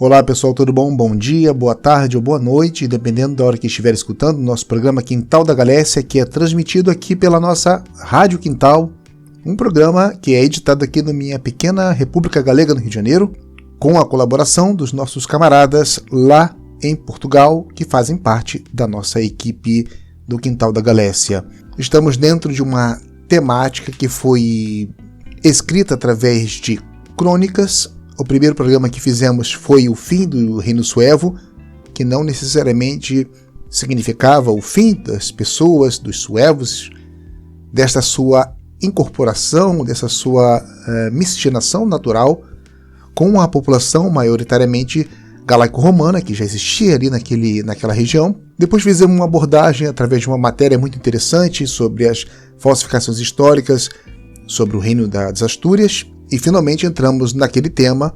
Olá pessoal, tudo bom? Bom dia, boa tarde ou boa noite, dependendo da hora que estiver escutando. Nosso programa Quintal da Galécia, que é transmitido aqui pela nossa Rádio Quintal, um programa que é editado aqui na minha pequena República Galega, no Rio de Janeiro, com a colaboração dos nossos camaradas lá em Portugal, que fazem parte da nossa equipe do Quintal da Galécia. Estamos dentro de uma temática que foi escrita através de crônicas. O primeiro programa que fizemos foi o fim do Reino Suevo, que não necessariamente significava o fim das pessoas, dos suevos, desta sua incorporação, dessa sua miscigenação natural com a população maioritariamente galaico-romana, que já existia ali naquela região. Depois fizemos uma abordagem através de uma matéria muito interessante sobre as falsificações históricas, sobre o reino das Astúrias, e finalmente entramos naquele tema.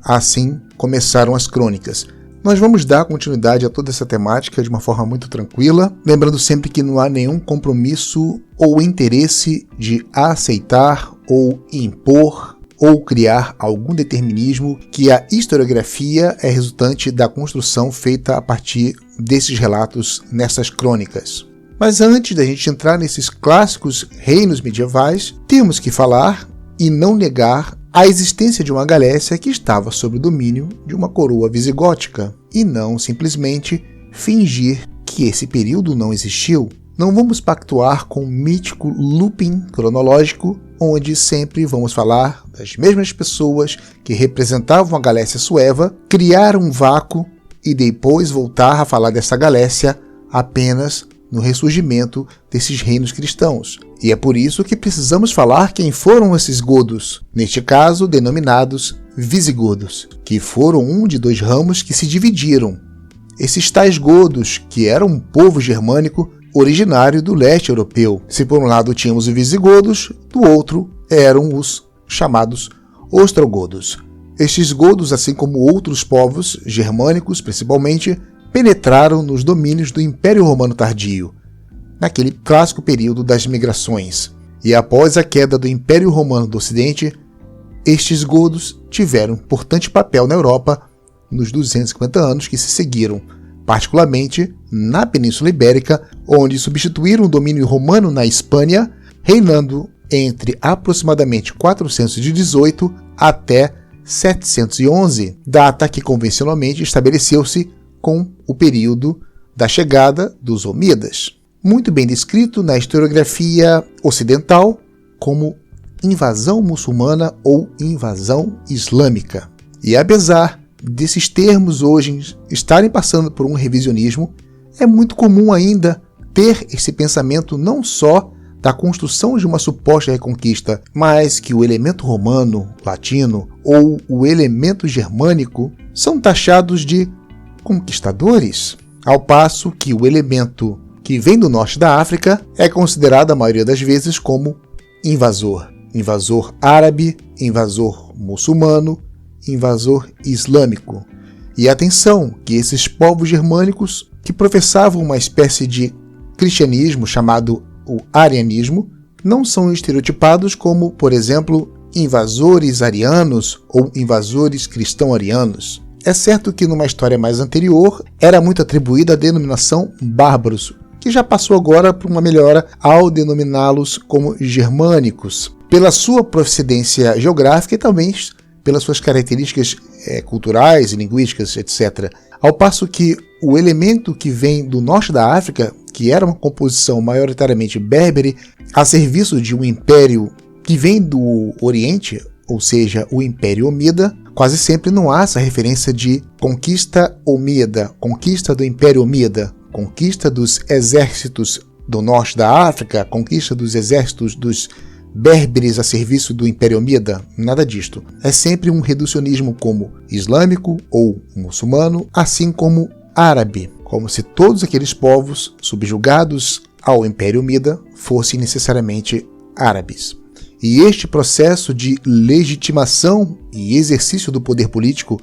Assim começaram as crônicas. Nós vamos dar continuidade a toda essa temática de uma forma muito tranquila, lembrando sempre que não há nenhum compromisso ou interesse de aceitar ou impor ou criar algum determinismo, que a historiografia é resultante da construção feita a partir desses relatos nessas crônicas. Mas antes da gente entrar nesses clássicos reinos medievais, temos que falar e não negar a existência de uma Galécia que estava sob o domínio de uma coroa visigótica, e não simplesmente fingir que esse período não existiu. Não vamos pactuar com o mítico looping cronológico, onde sempre vamos falar das mesmas pessoas que representavam a Galécia sueva, criar um vácuo e depois voltar a falar dessa Galécia apenas no ressurgimento desses reinos cristãos. E é por isso que precisamos falar quem foram esses godos, neste caso denominados visigodos, que foram um de dois ramos que se dividiram. Esses tais godos, que eram um povo germânico originário do leste europeu. Se por um lado tínhamos os visigodos, do outro eram os chamados ostrogodos. Estes godos, assim como outros povos germânicos principalmente, penetraram nos domínios do Império Romano Tardio, naquele clássico período das migrações. E após a queda do Império Romano do Ocidente, estes godos tiveram importante papel na Europa nos 250 anos que se seguiram, particularmente na Península Ibérica, onde substituíram o domínio romano na Espanha, reinando entre aproximadamente 418 até 711, data que convencionalmente estabeleceu-se com o período da chegada dos Omíadas, muito bem descrito na historiografia ocidental como invasão muçulmana ou invasão islâmica. E apesar desses termos hoje estarem passando por um revisionismo, é muito comum ainda ter esse pensamento não só da construção de uma suposta reconquista, mas que o elemento romano, latino ou o elemento germânico são taxados de conquistadores, ao passo que o elemento que vem do norte da África é considerado a maioria das vezes como invasor. Invasor árabe, invasor muçulmano, invasor islâmico. E atenção que esses povos germânicos que professavam uma espécie de cristianismo chamado o arianismo não são estereotipados como, por exemplo, invasores arianos ou invasores cristão-arianos. É certo que numa história mais anterior era muito atribuída a denominação bárbaros, que já passou agora por uma melhora ao denominá-los como germânicos, pela sua procedência geográfica e também pelas suas características culturais e linguísticas, etc. Ao passo que o elemento que vem do norte da África, que era uma composição maioritariamente berbere, a serviço de um império que vem do Oriente, ou seja, o Império Omida, quase sempre não há essa referência de conquista omíada, conquista do Império Omida, conquista dos exércitos do norte da África, conquista dos exércitos dos berberes a serviço do Império Omida, nada disto. É sempre um reducionismo como islâmico ou muçulmano, assim como árabe, como se todos aqueles povos subjugados ao Império Omida fossem necessariamente árabes. E este processo de legitimação e exercício do poder político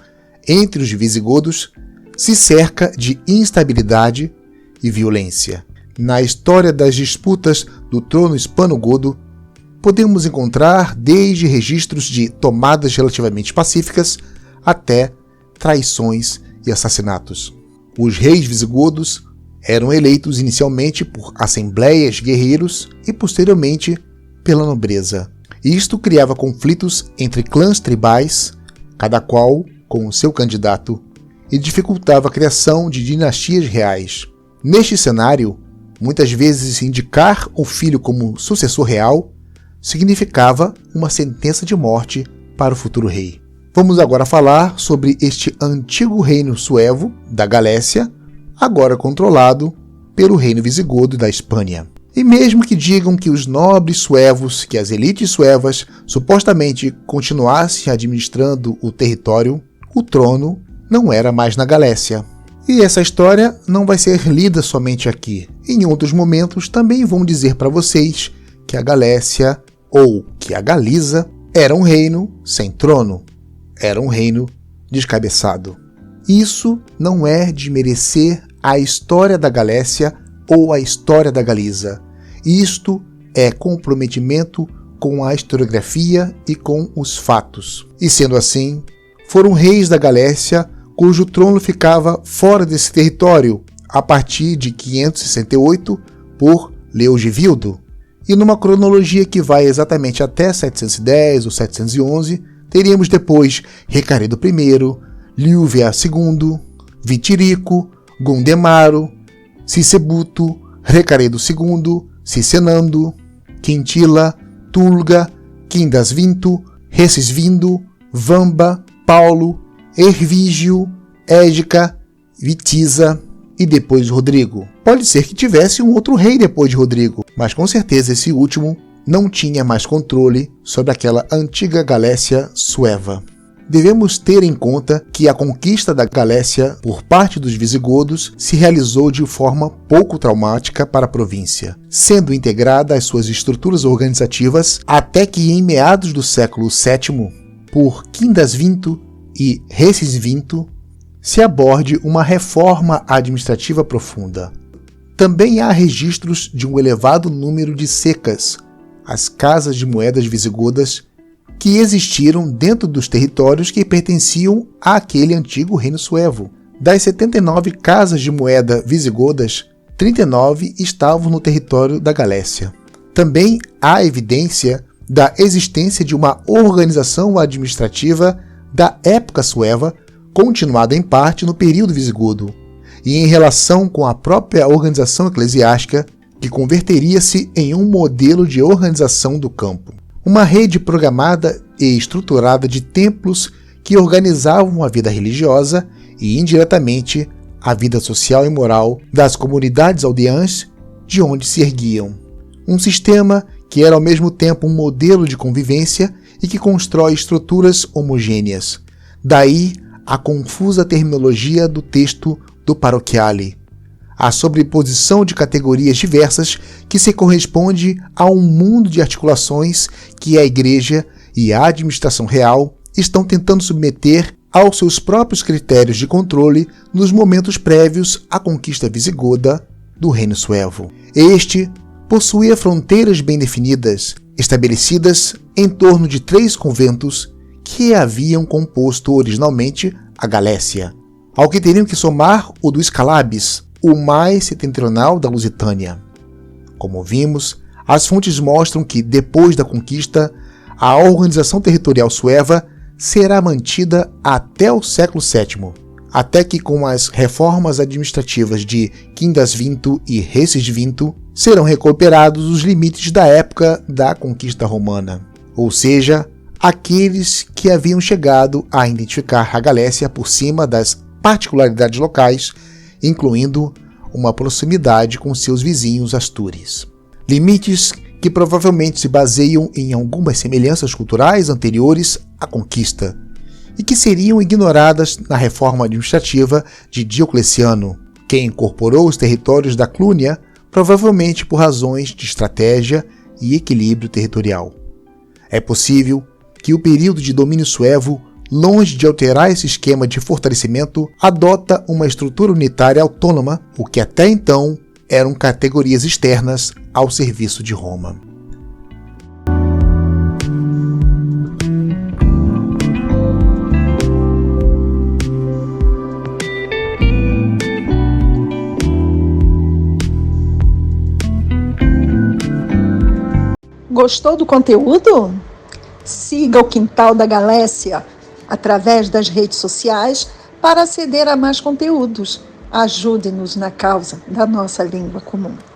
entre os visigodos se cerca de instabilidade e violência. Na história das disputas do trono hispano-godo, podemos encontrar desde registros de tomadas relativamente pacíficas até traições e assassinatos. Os reis visigodos eram eleitos inicialmente por assembleias guerreiros e posteriormente pela nobreza. Isto criava conflitos entre clãs tribais, cada qual com o seu candidato, e dificultava a criação de dinastias reais. Neste cenário, muitas vezes indicar o filho como sucessor real significava uma sentença de morte para o futuro rei. Vamos agora falar sobre este antigo reino suevo da Galécia, agora controlado pelo reino visigodo da Espanha. E mesmo que digam que os nobres suevos, que as elites suevas supostamente continuassem administrando o território, o trono não era mais na Galécia. E essa história não vai ser lida somente aqui. Em outros momentos também vão dizer para vocês que a Galécia, ou que a Galiza, era um reino sem trono. Era um reino descabeçado. Isso não é desmerecer a história da Galécia ou a história da Galiza. Isto é comprometimento com a historiografia e com os fatos. E sendo assim, foram reis da Galécia cujo trono ficava fora desse território a partir de 568 por Leogivildo. E numa cronologia que vai exatamente até 710 ou 711, teríamos depois Recaredo I, Liúvia II, Vitirico, Gondemaro, Sisebuto, Recaredo II, Cicenando, Quintila, Tulga, Quindasvinto, Recisvindo, Vamba, Paulo, Hervígio, Égica, Vitiza e depois Rodrigo. Pode ser que tivesse um outro rei depois de Rodrigo, mas com certeza esse último não tinha mais controle sobre aquela antiga Galécia sueva. Devemos ter em conta que a conquista da Galécia por parte dos visigodos se realizou de forma pouco traumática para a província, sendo integrada às suas estruturas organizativas até que em meados do século VII, por Quindasvinto e Recisvinto, se aborde uma reforma administrativa profunda. Também há registros de um elevado número de secas, as casas de moedas visigodas, que existiram dentro dos territórios que pertenciam àquele antigo reino suevo. Das 79 casas de moeda visigodas, 39 estavam no território da Galécia. Também há evidência da existência de uma organização administrativa da época sueva, continuada em parte no período visigodo, e em relação com a própria organização eclesiástica, que converteria-se em um modelo de organização do campo. Uma rede programada e estruturada de templos que organizavam a vida religiosa e, indiretamente, a vida social e moral das comunidades aldeãs de onde se erguiam. Um sistema que era ao mesmo tempo um modelo de convivência e que constrói estruturas homogêneas. Daí a confusa terminologia do texto do Parochiale, a sobreposição de categorias diversas que se corresponde a um mundo de articulações que a Igreja e a administração real estão tentando submeter aos seus próprios critérios de controle nos momentos prévios à conquista visigoda do Reino Suevo. Este possuía fronteiras bem definidas, estabelecidas em torno de 3 conventos que haviam composto originalmente a Galécia, ao que teriam que somar o do Escalabes, o mais setentrional da Lusitânia. Como vimos, as fontes mostram que, depois da conquista, a organização territorial sueva será mantida até o século VII, até que com as reformas administrativas de Quindasvinto e Recisvinto serão recuperados os limites da época da conquista romana, ou seja, aqueles que haviam chegado a identificar a Galécia por cima das particularidades locais, incluindo uma proximidade com seus vizinhos astures. Limites que provavelmente se baseiam em algumas semelhanças culturais anteriores à conquista e que seriam ignoradas na reforma administrativa de Diocleciano, que incorporou os territórios da Clunia, provavelmente por razões de estratégia e equilíbrio territorial. É possível que o período de domínio suevo, longe de alterar esse esquema de fortalecimento, adota uma estrutura unitária autônoma, o que até então eram categorias externas ao serviço de Roma. Gostou do conteúdo? Siga o Quintal da Galécia através das redes sociais para aceder a mais conteúdos. Ajude-nos na causa da nossa língua comum.